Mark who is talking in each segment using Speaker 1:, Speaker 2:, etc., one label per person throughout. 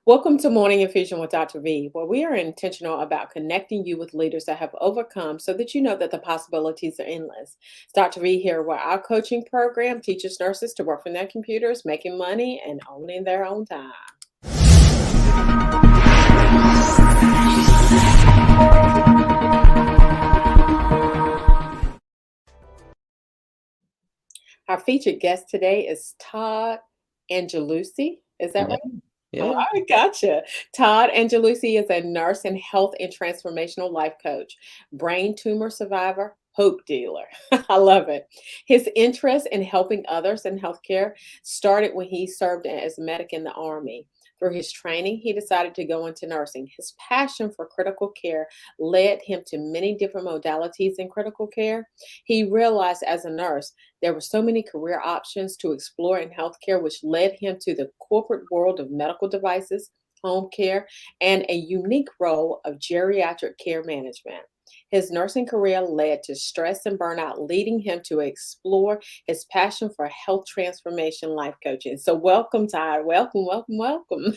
Speaker 1: Welcome to Morning Infusion with Dr. V, where we are intentional about connecting you with leaders that have overcome so that you know that the possibilities are endless. It's Dr. V here, where our coaching program teaches nurses to work from their computers, making money and owning their own time. Our featured guest today is Todd Angelucci. Is that
Speaker 2: Yeah,
Speaker 1: right? Oh,
Speaker 2: yeah.
Speaker 1: I gotcha. Todd Angelucci is a nurse and health and transformational life coach, brain tumor survivor, hope dealer. I love it. His interest in helping others in healthcare started when he served as a medic in the Army. Through his training, he decided to go into nursing. His passion for critical care led him to many different modalities in critical care. He realized as a nurse there were so many career options to explore in healthcare, which led him to the corporate world of medical devices, home care, and a unique role of geriatric care management. His nursing career led to stress and burnout, leading him to explore his passion for health transformation life coaching. So, welcome, Todd. Welcome, welcome, welcome.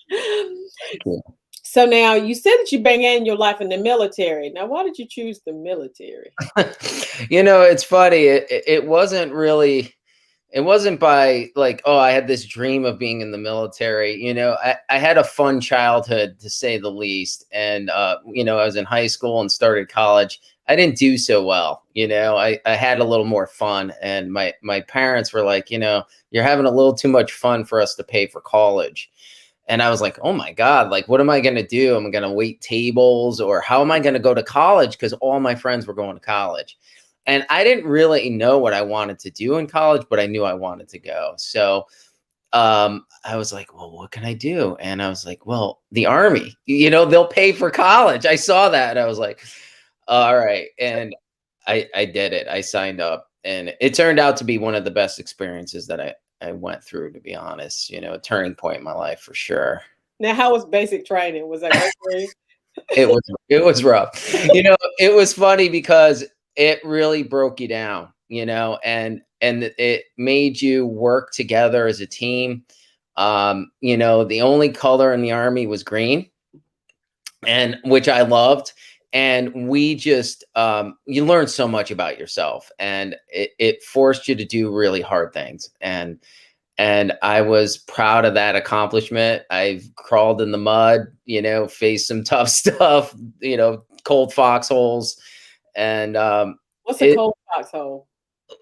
Speaker 2: Thank you.
Speaker 1: So, now you said that you began your life in the military. Now, why did you choose the military?
Speaker 2: It's funny. It wasn't really. It wasn't by like, oh, I had this dream of being in the military. I had a fun childhood to say the least. And I was in high school and started college. I didn't do so well. I had a little more fun, and my parents were like, you're having a little too much fun for us to pay for college. And I was like, oh my God, like, what am I going to do? Am I going to wait tables, or how am I going to go to college? Because all my friends were going to college. And I didn't really know what I wanted to do in college, but I knew I wanted to go. So I was like, well, what can I do? And I was like, well, the Army, they'll pay for college. I saw that. And I was like, all right. And I did it. I signed up, and it turned out to be one of the best experiences that I went through, to be honest, a turning point in my life for sure.
Speaker 1: Now, how was basic training? Was that great for you?
Speaker 2: It was rough. It was funny because it really broke you down, and it made you work together as a team. The only color in the Army was green, and which I loved. And we just you learn so much about yourself, and it forced you to do really hard things. And I was proud of that accomplishment. I've crawled in the mud, faced some tough stuff, cold foxholes, and
Speaker 1: What's a
Speaker 2: it
Speaker 1: cold foxhole?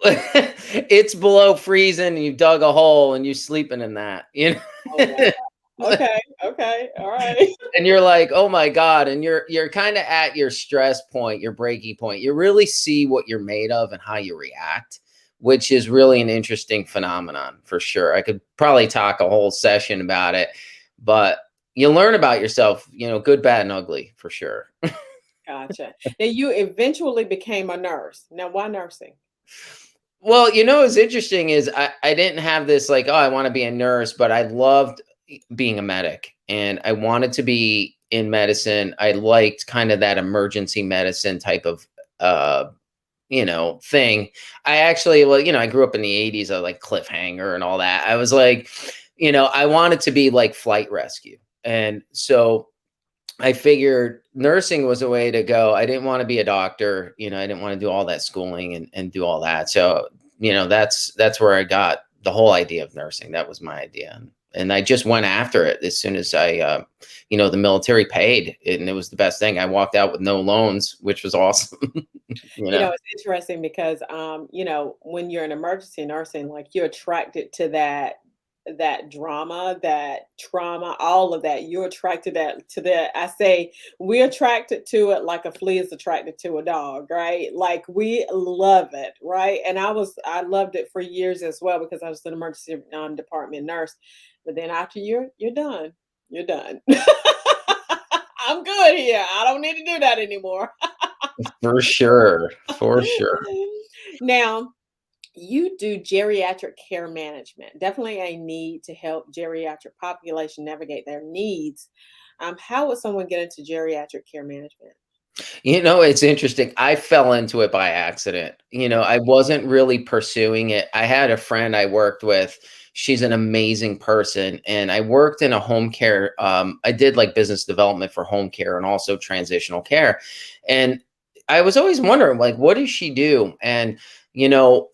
Speaker 2: it's below freezing. And you dug a hole and you're sleeping in that.
Speaker 1: Oh, wow. Okay, okay, all right.
Speaker 2: And you're like, oh my God. And you're kind of at your stress point, your breaking point. You really see what you're made of and how you react, which is really an interesting phenomenon for sure. I could probably talk a whole session about it, but you learn about yourself, good, bad, and ugly for sure.
Speaker 1: Gotcha. Now you eventually became a nurse. Now, why nursing?
Speaker 2: Well, what's interesting is I didn't have this like, oh, I want to be a nurse, but I loved being a medic, and I wanted to be in medicine. I liked kind of that emergency medicine type of thing. I actually, well, I grew up in the 80s. I like Cliffhanger and all that. I was like, I wanted to be like flight rescue. And so I figured nursing was a way to go. I didn't want to be a doctor. I didn't want to do all that schooling and do all that. So, that's where I got the whole idea of nursing. That was my idea. And I just went after it as soon as the military paid, and it was the best thing. I walked out with no loans, which was awesome.
Speaker 1: It's interesting because when you're in emergency nursing, like you're attracted to that drama, that trauma, all of that. You're attracted to that. I say we're attracted to it like a flea is attracted to a dog, right? Like we love it, right? And I loved it for years as well because I was an emergency department nurse. But then after you're done, you're done. I'm good here. I don't need to do that anymore.
Speaker 2: For sure, for sure.
Speaker 1: Now, you do geriatric care management. Definitely a need to help geriatric population navigate their needs. How would someone get into geriatric care management?
Speaker 2: It's interesting. I fell into it by accident. I wasn't really pursuing it. I had a friend I worked with. She's an amazing person. And I worked in a home care. I did like business development for home care and also transitional care. And I was always wondering, like, what does she do? And,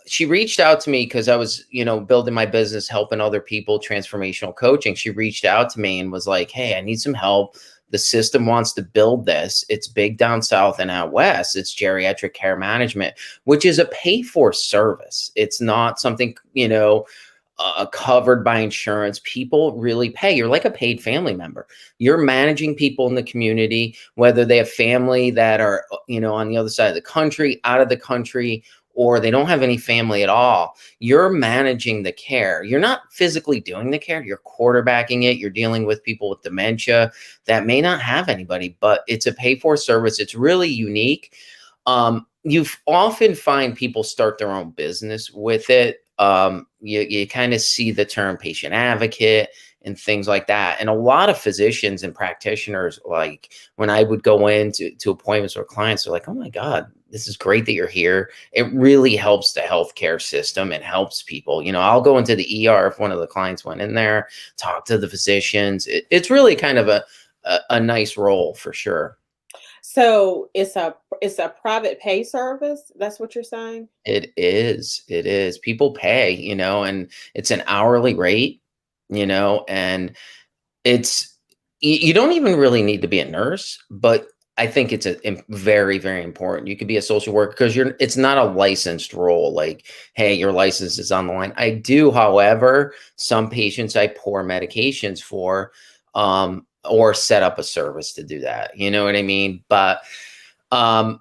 Speaker 2: she reached out to me because I was, building my business, helping other people, transformational coaching. She reached out to me and was like, hey, I need some help. The system wants to build this. It's big down south and out west. It's geriatric care management, which is a pay for service. It's not something, covered by insurance. People really pay. You're like a paid family member. You're managing people in the community, whether they have family that are, on the other side of the country, out of the country, or they don't have any family at all. You're managing the care. You're not physically doing the care. You're quarterbacking it. You're dealing with people with dementia that may not have anybody, but it's a pay for service. It's really unique. You often find people start their own business with it. You kind of see the term patient advocate and things like that. And a lot of physicians and practitioners, like when I would go into appointments or clients, are like, oh my God, this is great that you're here. It really helps the healthcare system and helps people. I'll go into the ER if one of the clients went in there, talk to the physicians. It's really kind of a nice role for sure.
Speaker 1: So it's a private pay service. That's what you're saying?
Speaker 2: It is. It is. People pay, and it's an hourly rate, and it's you don't even really need to be a nurse, but I think it's very, very important. You could be a social worker because it's not a licensed role. Like, hey, your license is on the line. I do, however, some patients I pour medications for, or set up a service to do that. You know what I mean? But um,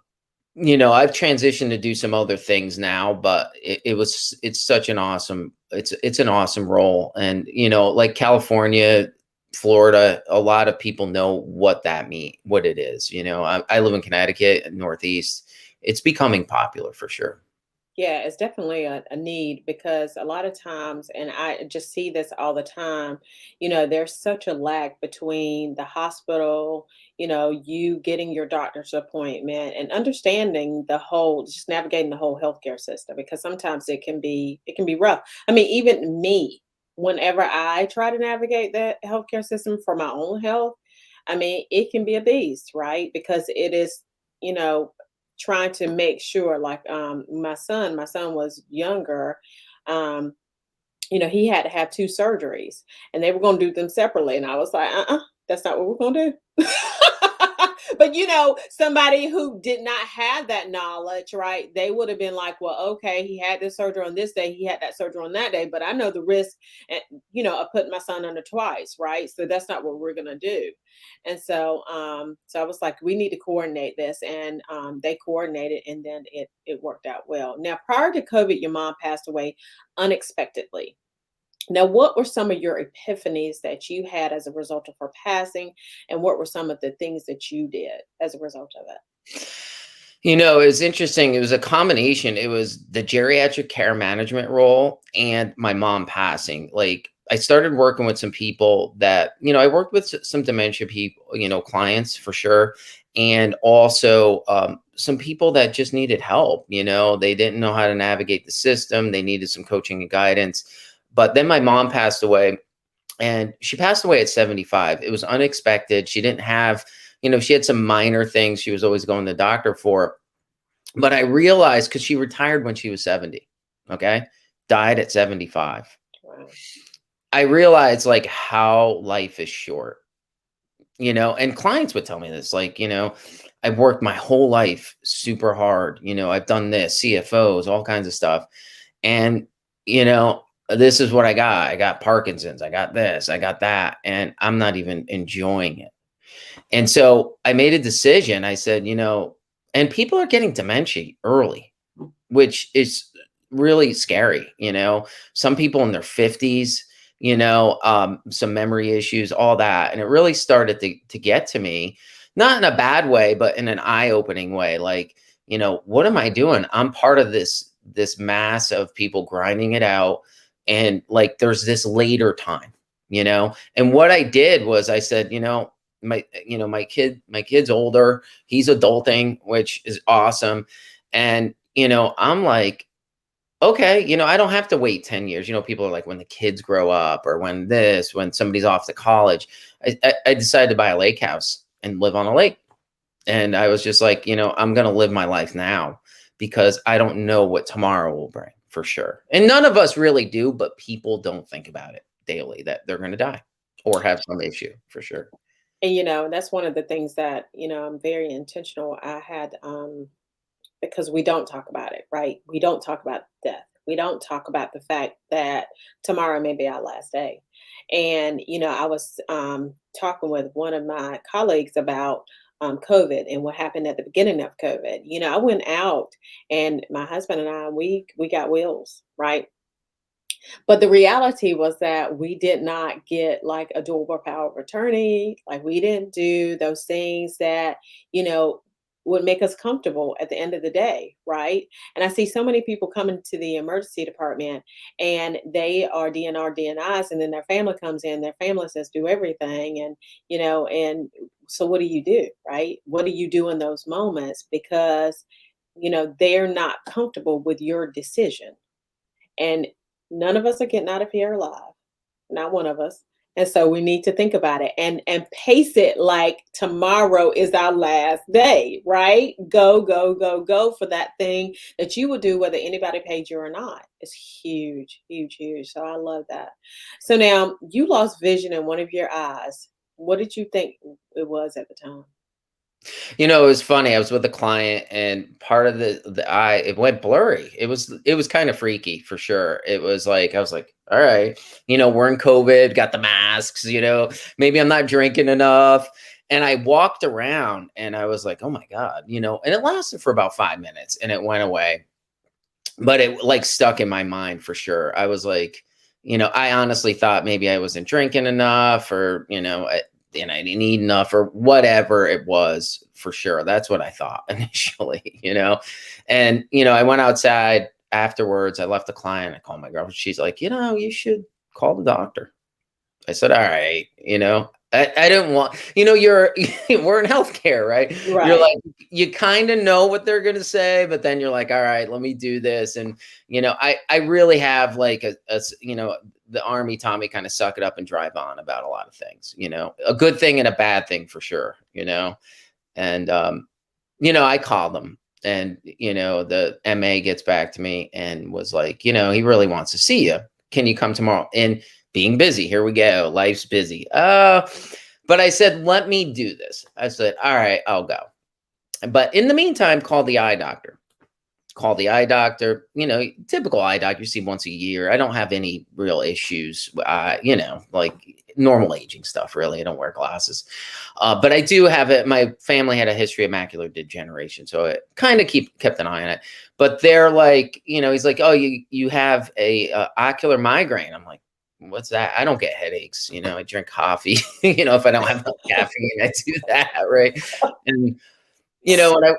Speaker 2: I've transitioned to do some other things now, but it's such an awesome, it's an awesome role. And, like California, Florida, a lot of people know what it is. I live in Connecticut, Northeast. It's becoming popular for sure.
Speaker 1: Yeah, it's definitely a need because a lot of times, and I just see this all the time, there's such a lag between the hospital, you getting your doctor's appointment and understanding just navigating the whole healthcare system because sometimes it can be rough. I mean, even me, whenever I try to navigate the healthcare system for my own health, I mean, it can be a beast, right? Because it is, you know, trying to make sure like my son was younger. um he had to have two surgeries and they were going to do them separately and I was like, that's not what we're going to do. But somebody who did not have that knowledge, right, they would have been like, well, okay, he had this surgery on this day, he had that surgery on that day, but I know the risk and of putting my son under twice, right? So that's not what we're going to do. And so I was like, we need to coordinate this, and they coordinated, and then it worked out well. Now, prior to COVID, your mom passed away unexpectedly. Now, what were some of your epiphanies that you had as a result of her passing, and what were some of the things that you did as a result of it?
Speaker 2: It was interesting. It was a combination. It was the geriatric care management role and my mom passing. Like, I started working with some people that, I worked with some dementia people, clients for sure. And also some people that just needed help. They didn't know how to navigate the system. They needed some coaching and guidance. But then my mom passed away, and she passed away at 75. It was unexpected. She didn't have, she had some minor things she was always going to the doctor for. But I realized because she retired when she was 70, okay, died at 75.
Speaker 1: Wow.
Speaker 2: I realized like how life is short, and clients would tell me this, like, I've worked my whole life super hard. I've done this, CFOs, all kinds of stuff. And, this is what I got. I got Parkinson's. I got this, I got that. And I'm not even enjoying it. And so I made a decision. I said, and people are getting dementia early, which is really scary. Some people in their 50s, some memory issues, all that. And it really started to get to me, not in a bad way, but in an eye-opening way. Like, what am I doing? I'm part of this mass of people grinding it out. And like, there's this later time, and what I did was I said, my kid's older. He's adulting, which is awesome. And, I'm like, okay, I don't have to wait 10 years. People are like, when the kids grow up or when somebody's off to college. I decided to buy a lake house and live on a lake. And I was just like, I'm going to live my life now because I don't know what tomorrow will bring for sure. And none of us really do, but people don't think about it daily that they're going to die or have some issue for sure.
Speaker 1: And that's one of the things that, I'm very intentional. I had because we don't talk about it, right? We don't talk about death. We don't talk about the fact that tomorrow may be our last day. And, I was talking with one of my colleagues about COVID and what happened at the beginning of COVID. I went out and my husband and I, we got wills, right? But the reality was that we did not get like a durable power of attorney. Like we didn't do those things that, you know, would make us comfortable at the end of the day, right? And I see so many people coming to the emergency department and they are DNR DNIs, and then their family comes in, their family says do everything. And, and so what do, right? What do you do in those moments? Because, they're not comfortable with your decision. And none of us are getting out of here alive, not one of us. And so we need to think about it and pace it like tomorrow is our last day, right? Go, go, go, go for that thing that you would do whether anybody paid you or not. It's huge, huge, huge. So I love that. So now you lost vision in one of your eyes. What did you think it was at the time?
Speaker 2: It was funny. I was with a client, and part of the eye, it went blurry. It was kind of freaky for sure. It was like I was like, all right, we're in COVID, got the masks. Maybe I'm not drinking enough. And I walked around, and I was like, oh my god, And it lasted for about 5 minutes, and it went away. But it like stuck in my mind for sure. I was like, I honestly thought maybe I wasn't drinking enough, or and I didn't eat enough or whatever it was for sure. That's what I thought initially. And, I went outside afterwards. I left the client. I called my girlfriend. She's like, you should call the doctor. I said, all right, I didn't want, we're in healthcare, right? You're
Speaker 1: Right.
Speaker 2: like, you kind of know what they're going to say, but then you're like, all right, let me do this. And, I really have like the army taught me kind of suck it up and drive on about a lot of things, a good thing and a bad thing for sure, and, I called them, and, the MA gets back to me and was like, he really wants to see you. Can you come tomorrow? And being busy, here we go. Life's busy. But I said, let me do this. I said, all right, I'll go. But in the meantime, call the eye doctor. Call the eye doctor, typical eye doctor you see once a year. I don't have any real issues, like normal aging stuff, really. I don't wear glasses. But I do have it. My family had a history of macular degeneration, so it kind of kept an eye on it. But they're like, he's like, oh, you have a ocular migraine. I'm like, what's that? I don't get headaches. I drink coffee. If I don't have enough caffeine, I do that, right? And when I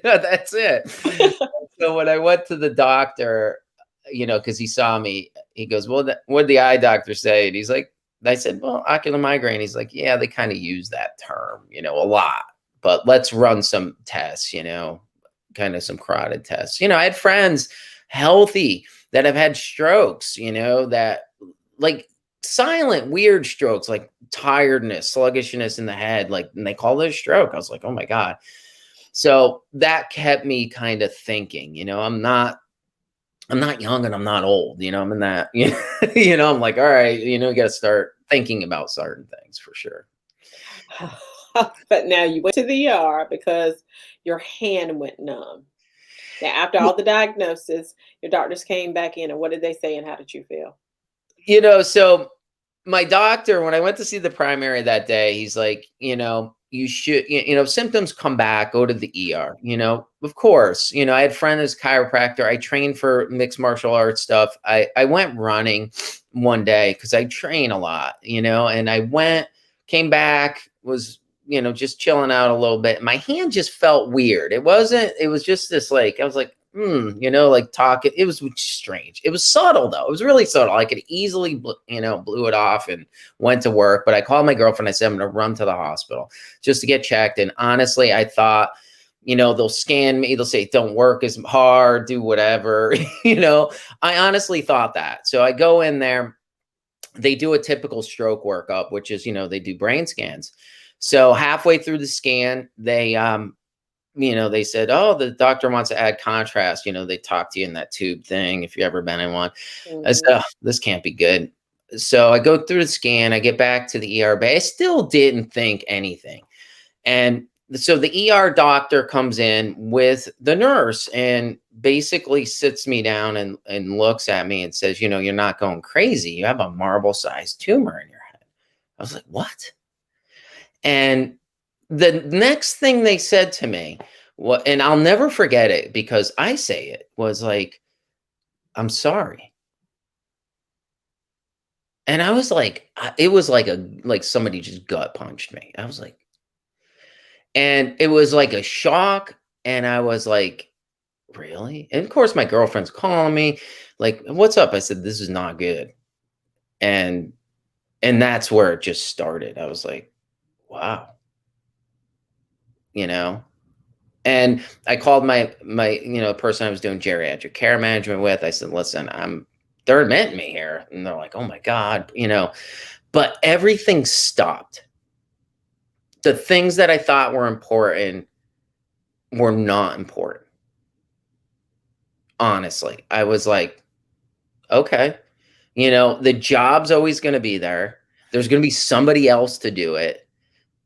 Speaker 2: that's it. So when I went to the doctor, because he saw me, he goes, well, what did the eye doctor say? And he's like, I said, well, ocular migraine. He's like, yeah, they kind of use that term, a lot, but let's run some tests, kind of some carotid tests. I had friends healthy that have had strokes, that like silent, weird strokes, like tiredness, sluggishness in the head, like, and they call it a stroke. I was like, oh my God. So that kept me kind of thinking, I'm not young and I'm not old, I'm in that, I'm like, all right, you got to start thinking about certain things for sure.
Speaker 1: But now you went to the ER because your hand went numb. Now, after all the diagnosis, your doctors came back in, and what did they say, and how did you feel?
Speaker 2: So my doctor, when I went to see the primary that day, he's like, you should, symptoms come back, go to the ER, of course, I had friend as chiropractor. I trained for mixed martial arts stuff. I went running one day because I train a lot, and came back, was, just chilling out a little bit. My hand just felt weird. It was just this, like, I was like, like talking. It was strange. It was subtle though. It was really subtle. I could easily, blew it off and went to work. But I called my girlfriend. I said, I'm going to run to the hospital just to get checked. And honestly, I thought, they'll scan me. They'll say, don't work as hard, do whatever. I honestly thought that. So I go in there. They do a typical stroke workup, which is, they do brain scans. So halfway through the scan, they said, oh, the doctor wants to add contrast. They talk to you in that tube thing, if you've ever been in one. I said,
Speaker 1: Mhm.
Speaker 2: oh, this can't be good. So I go through the scan. I get back to the ER bay. I still didn't think anything. And so the ER doctor comes in with the nurse and basically sits me down and looks at me and says, you're not going crazy. You have a marble-sized tumor in your head. I was like, what? And the next thing they said to me, what, and I'll never forget it because I say it, was like, I'm sorry. And I was like, it was like somebody just gut punched me. I was like, and it was like a shock. And I was like, really? And of course, my girlfriend's calling me, like, what's up? I said, this is not good. And that's where it just started. I was like, wow, you know. And I called my person I was doing geriatric care management with. I said, listen, they're admitting me here. And they're like, oh my God, but everything stopped. The things that I thought were important were not important. Honestly, I was like, okay, the job's always going to be there. There's going to be somebody else to do it.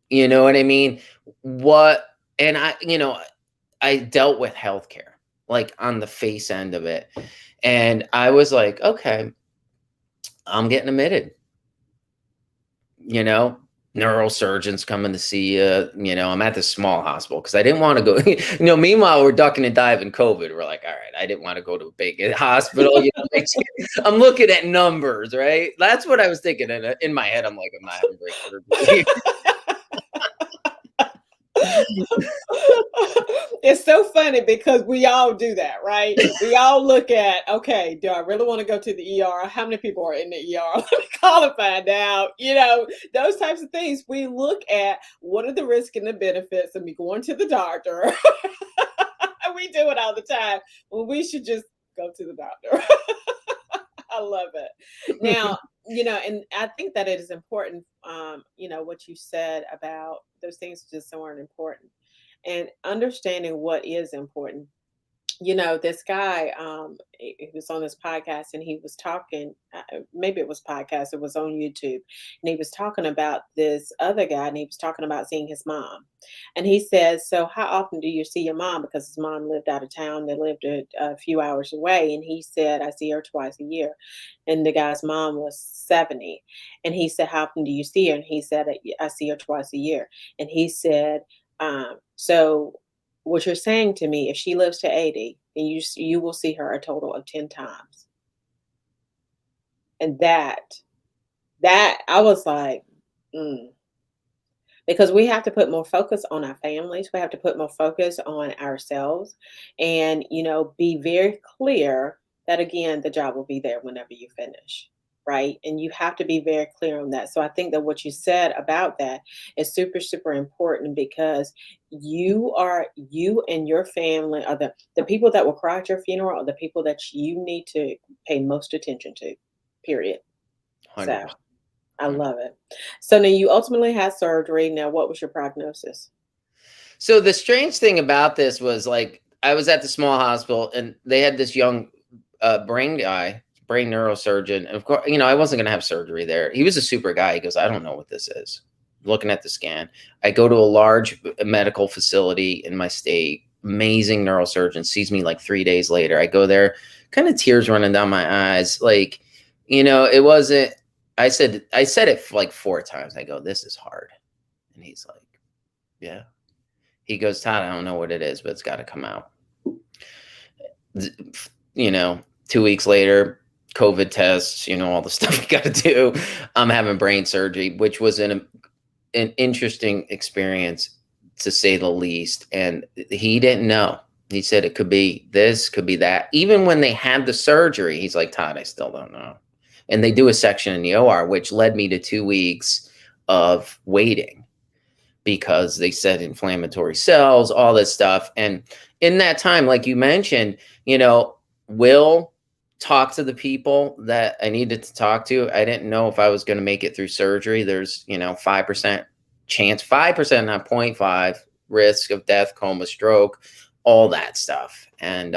Speaker 2: You know what I mean? What, and I dealt with healthcare, like on the face end of it. And I was like, okay, I'm getting admitted, you know, neurosurgeons coming to see you. I'm at this small hospital because I didn't want to go, meanwhile, we're ducking and diving COVID. We're like, all right, I didn't want to go to a big hospital. I'm looking at numbers, right? That's what I was thinking. In my head, I'm like, I'm not having brain surgery.
Speaker 1: It's so funny because we all do that, right? We all look at, okay, do I really want to go to the ER? How many people are in the ER? Let me call and find out. Those types of things. We look at what are the risks and the benefits of me going to the doctor. We do it all the time. Well, we should just go to the doctor. I love it. Now, and I think that it is important, what you said about those things just aren't important and understanding what is important. This guy, he was on this podcast and he was talking, maybe it was podcast, it was on YouTube, and he was talking about this other guy and he was talking about seeing his mom. And he says, so how often do you see your mom? Because his mom lived out of town, they lived a few hours away. And he said, I see her twice a year. And the guy's mom was 70. And he said, how often do you see her? And he said, I see her twice a year. And he said, so what you're saying to me, if she lives to 80, then you will see her a total of 10 times. And that I was like, mm. Because we have to put more focus on our families. We have to put more focus on ourselves and, be very clear that again, the job will be there whenever you finish. Right. And you have to be very clear on that. So I think that what you said about that is super, super important because you and your family are the people that will cry at your funeral are the people that you need to pay most attention to, period. So
Speaker 2: 100%.
Speaker 1: I love it. So now you ultimately had surgery. Now, what was your prognosis?
Speaker 2: So the strange thing about this was like I was at the small hospital and they had this young brain guy, brain neurosurgeon. And of course, I wasn't going to have surgery there. He was a super guy. He goes, I don't know what this is. Looking at the scan, I go to a large medical facility in my state. Amazing neurosurgeon sees me like 3 days later. I go there, kind of tears running down my eyes. Like, it wasn't. I said it like 4 times. I go, this is hard, and he's like, yeah. He goes, Todd, I don't know what it is, but it's got to come out. 2 weeks later, COVID tests, all the stuff you got to do. I'm having brain surgery, which was an interesting experience to say the least. And he didn't know. He said it could be this, could be that. Even when they had the surgery, he's like, Todd, I still don't know. And they do a section in the OR, which led me to 2 weeks of waiting because they said inflammatory cells, all this stuff. And in that time, like you mentioned, Will talk to the people that I needed to talk to. I didn't know if I was going to make it through surgery. There's, 5% chance, 5%, not 0.5 risk of death, coma, stroke, all that stuff. And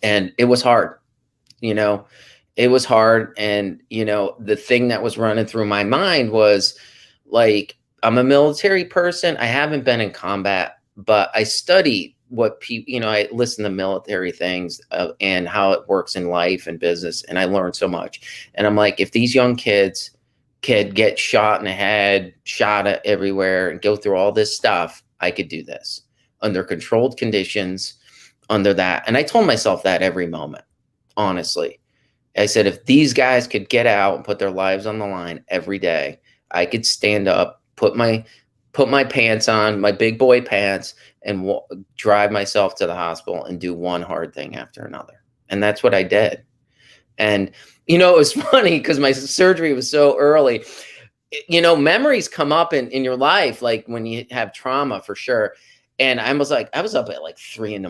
Speaker 2: it was hard, you know, it was hard. And, the thing that was running through my mind was like, I'm a military person. I haven't been in combat, but I study what people, I listen to military things and how it works in life and business. And I learned so much. And I'm like, if these young kids could get shot in the head, shot at everywhere, and go through all this stuff, I could do this under controlled conditions, under that. And I told myself that every moment, honestly. I said, if these guys could get out and put their lives on the line every day, I could stand up, put my pants on, my big boy pants, and drive myself to the hospital and do one hard thing after another. And that's what I did. And it was funny because my surgery was so early. Memories come up in your life, like when you have trauma, for sure. And I was up at like 3 a.m.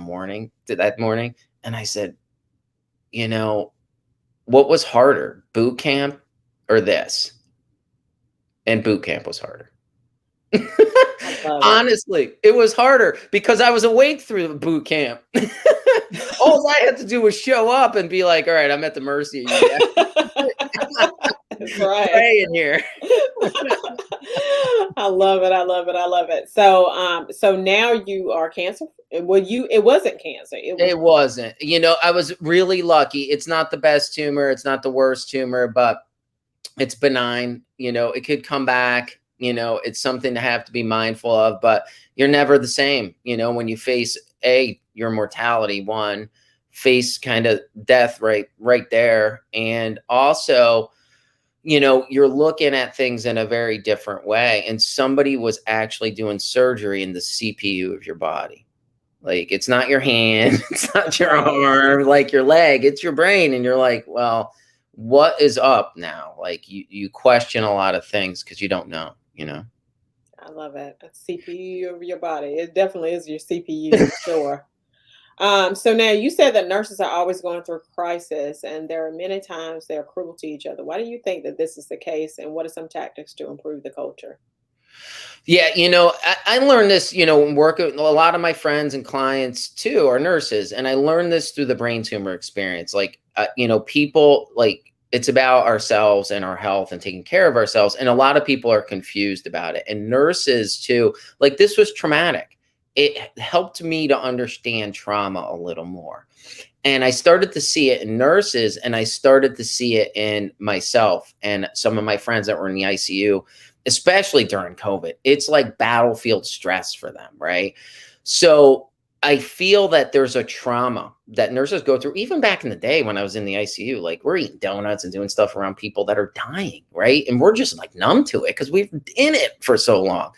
Speaker 2: that morning, and I said, what was harder, boot camp or this? And boot camp was harder.
Speaker 1: I love it.
Speaker 2: Honestly, it was harder because I was awake through the boot camp. All I had to do was show up and be like, all right, I'm at the mercy of you guys.
Speaker 1: That's right.
Speaker 2: Pray in here.
Speaker 1: I love it. I love it. I love it. So now you are cancer. Well, it wasn't cancer. It was.
Speaker 2: It wasn't. I was really lucky. It's not the best tumor. It's not the worst tumor, but it's benign. It could come back. It's something to have to be mindful of, but you're never the same. When you face your mortality, one, face kind of death right there. And also, you're looking at things in a very different way. And somebody was actually doing surgery in the CPU of your body. Like, it's not your hand, it's not your arm, like your leg, it's your brain. And you're like, well, what is up now? Like, you question a lot of things because you don't know.
Speaker 1: I love it. A CPU of your body. It definitely is your CPU for sure. So now you said that nurses are always going through crisis, and there are many times they are cruel to each other. Why do you think that this is the case, and what are some tactics to improve the culture?
Speaker 2: Yeah, I learned this, working, a lot of my friends and clients too are nurses. And I learned this through the brain tumor experience. Like, people, like, it's about ourselves and our health and taking care of ourselves. And a lot of people are confused about it. And nurses too, like, this was traumatic. It helped me to understand trauma a little more. And I started to see it in nurses, and I started to see it in myself and some of my friends that were in the ICU, especially during COVID. It's like battlefield stress for them, right? So I feel that there's a trauma that nurses go through, even back in the day when I was in the ICU. Like, we're eating donuts and doing stuff around people that are dying, right? And we're just like numb to it because we've been in it for so long.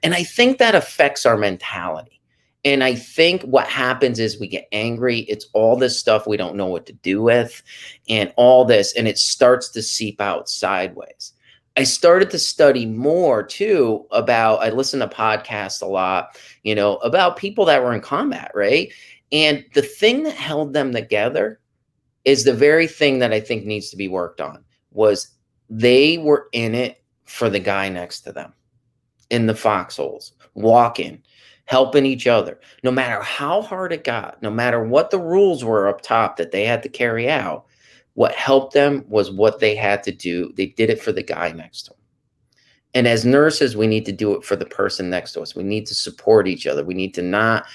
Speaker 2: And I think that affects our mentality. And I think what happens is we get angry. It's all this stuff we don't know what to do with, and all this, and it starts to seep out sideways. I started to study more too about, I listen to podcasts a lot, about people that were in combat, right? And the thing that held them together is the very thing that I think needs to be worked on, was they were in it for the guy next to them in the foxholes, walking, helping each other, no matter how hard it got, no matter what the rules were up top that they had to carry out. What helped them was what they had to do. They did it for the guy next to them. And as nurses, we need to do it for the person next to us. We need to support each other. We need to not,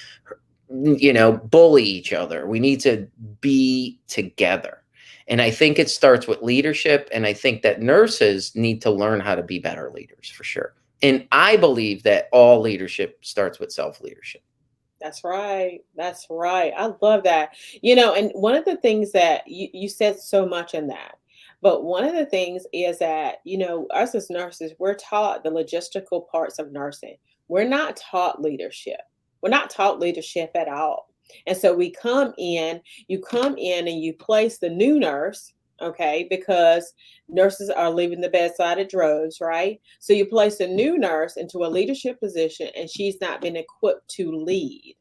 Speaker 2: bully each other. We need to be together. And I think it starts with leadership. And I think that nurses need to learn how to be better leaders, for sure. And I believe that all leadership starts with self-leadership.
Speaker 1: That's right. That's right. I love that. And one of the things that you said so much in that, but one of the things is that, us as nurses, we're taught the logistical parts of nursing. We're not taught leadership. We're not taught leadership at all. And so we come in, you come in and you place the new nurse, okay, because nurses are leaving the bedside at droves, right? So you place a new nurse into a leadership position and she's not been equipped to lead.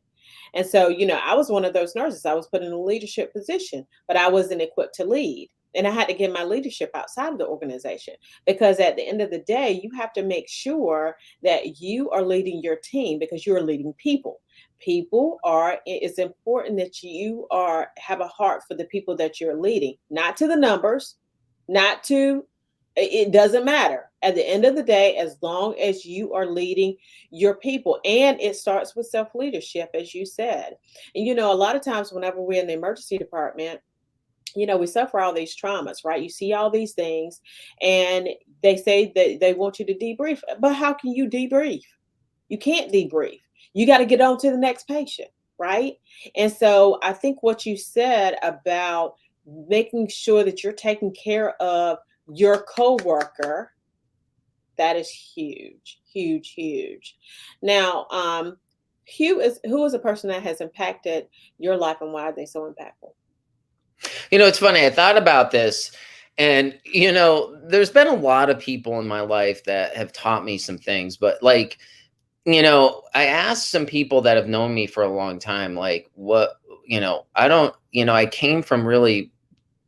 Speaker 1: And so, I was one of those nurses. I was put in a leadership position, but I wasn't equipped to lead. And I had to get my leadership outside of the organization because at the end of the day, you have to make sure that you are leading your team because you are leading people. It's important that you have a heart for the people that you're leading, not to the numbers, not to it doesn't matter. At the end of the day, as long as you are leading your people, and it starts with self leadership, as you said. And a lot of times, whenever we're in the emergency department, we suffer all these traumas, right? You see all these things, and they say that they want you to debrief. But how can you debrief? You can't debrief. You got to get on to the next patient, right? And so I think what you said about making sure that you're taking care of your coworker, that is huge, huge, huge. Now, who is a person that has impacted your life, and why are they so impactful?
Speaker 2: It's funny. I thought about this, and there's been a lot of people in my life that have taught me some things, but like, I asked some people that have known me for a long time, like, what, I don't, I came from really,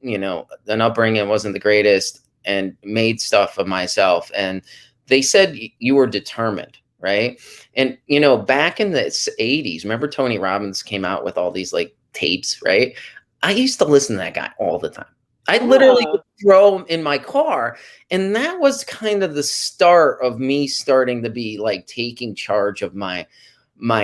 Speaker 2: an upbringing wasn't the greatest and made stuff of myself. And they said you were determined, right? And, back in the 80s, remember Tony Robbins came out with all these like tapes, right? I used to listen to that guy all the time. I literally would
Speaker 1: Oh,
Speaker 2: throw him in my car. And that was kind of the start of me starting to be like taking charge of my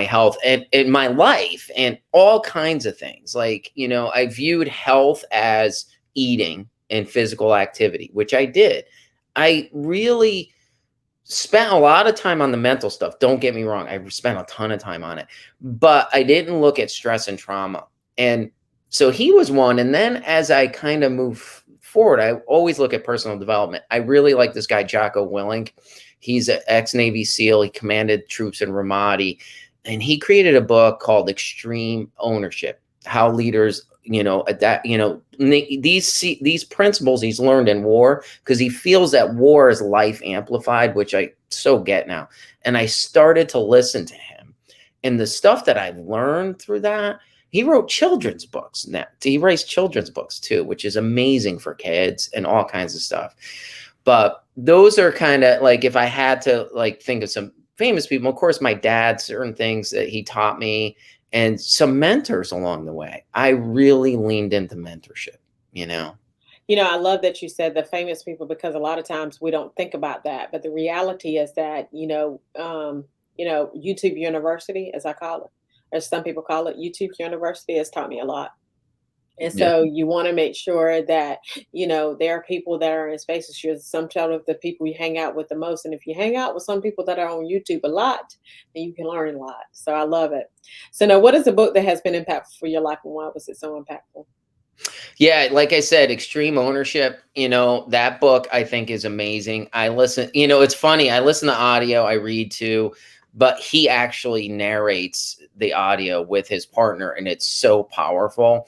Speaker 2: health and my life and all kinds of things. Like, I viewed health as eating and physical activity, which I did. I really spent a lot of time on the mental stuff. Don't get me wrong. I spent a ton of time on it, but I didn't look at stress and trauma. And so he was one. And then as I kind of move forward, I always look at personal development. I really like this guy, Jocko Willink. He's an ex-Navy SEAL. He commanded troops in Ramadi, and he created a book called Extreme Ownership: How Leaders, adapt, these principles he's learned in war, because he feels that war is life amplified, which I so get now. And I started to listen to him, and the stuff that I've learned through that. He wrote children's books now. He writes children's books too, which is amazing for kids and all kinds of stuff. But those are kind of like, if I had to like think of some famous people, of course, my dad, certain things that he taught me, and some mentors along the way. I really leaned into mentorship, you know?
Speaker 1: I love that you said the famous people because a lot of times we don't think about that. But the reality is that, YouTube University, as I call it, as some people call it, YouTube University has taught me a lot. And
Speaker 2: Yeah.
Speaker 1: so you want to make sure that, there are people that are in spaces. You're some of the people you hang out with the most. And if you hang out with some people that are on YouTube a lot, then you can learn a lot. So I love it. So now, what is a book that has been impactful for your life, and why was it so impactful?
Speaker 2: Yeah, like I said, Extreme Ownership, that book I think is amazing. I listen, it's funny. I listen to audio, I read too, but he actually narrates the audio with his partner, and it's so powerful.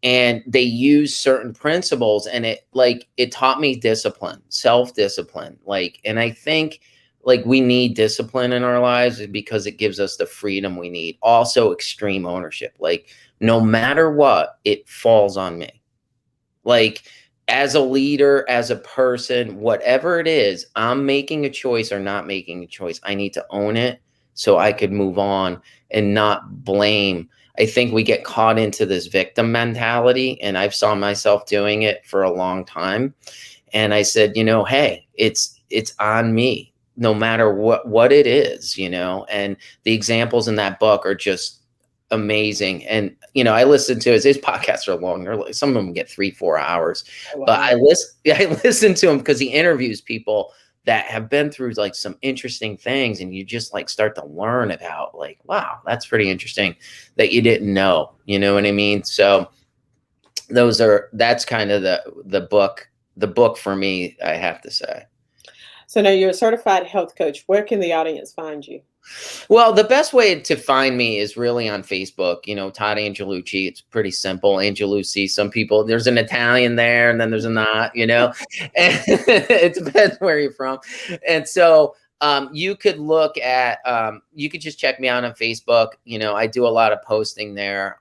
Speaker 2: And they use certain principles, and it taught me discipline, self-discipline. And I think like we need discipline in our lives because it gives us the freedom we need. Also extreme ownership. Like no matter what, it falls on me. Like as a leader, as a person, whatever it is, I'm making a choice or not making a choice. I need to own it so I could move on and not blame. I think we get caught into this victim mentality, and I've saw myself doing it for a long time. And I said, hey, it's on me no matter what it is, and the examples in that book are just amazing. And I listen to his podcasts are long. They're like, some of them get 3-4 hours,
Speaker 1: Oh,
Speaker 2: but
Speaker 1: wow.
Speaker 2: I listen to him because he interviews people that have been through like some interesting things, and you just like start to learn about like, wow, that's pretty interesting that you didn't know. You know what I mean? So that's kind of the book for me, I have to say.
Speaker 1: So now you're a certified health coach. Where can the audience find you?
Speaker 2: Well, the best way to find me is really on Facebook, Todd Angelucci. It's pretty simple. Angelucci. Some people, there's an Italian there and then there's a not. And it depends where you're from. And so you could look at, you could just check me out on Facebook. I do a lot of posting there.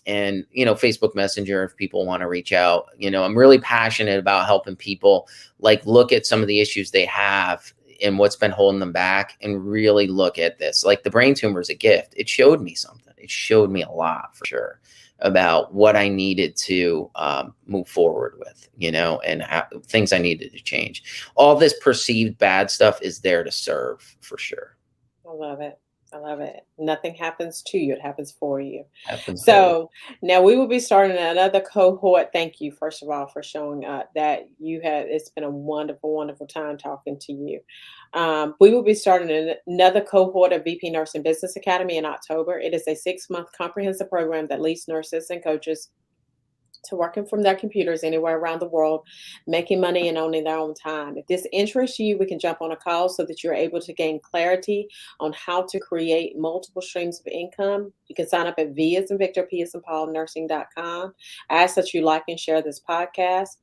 Speaker 2: And Facebook Messenger, if people want to reach out. I'm really passionate about helping people like look at some of the issues they have and what's been holding them back, and really look at this. Like the brain tumor is a gift. It showed me something. It showed me a lot for sure about what I needed to move forward with, and things I needed to change. All this perceived bad stuff is there to serve for sure.
Speaker 1: I love it. I love it. Nothing happens to you, it happens for you.
Speaker 2: Happens for
Speaker 1: So now we will be starting another cohort. Thank you, first of all, for showing up. That you had, it's been a wonderful, wonderful time talking to you. We will be starting another cohort of VP Nursing Business Academy in October. It is a 6-month comprehensive program that leads nurses and coaches to working from their computers anywhere around the world, making money and owning their own time. If this interests you, we can jump on a call so that you're able to gain clarity on how to create multiple streams of income. You can sign up at V as in Victor, P as in Paul, nursing.com. I ask that you like and share this podcast.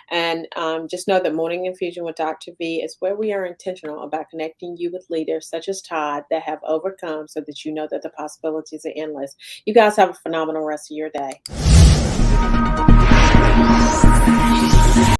Speaker 1: And just know that Morning Infusion with Dr. V is where we are intentional about connecting you with leaders such as Todd that have overcome, so that you know that the possibilities are endless. You guys have a phenomenal rest of your day.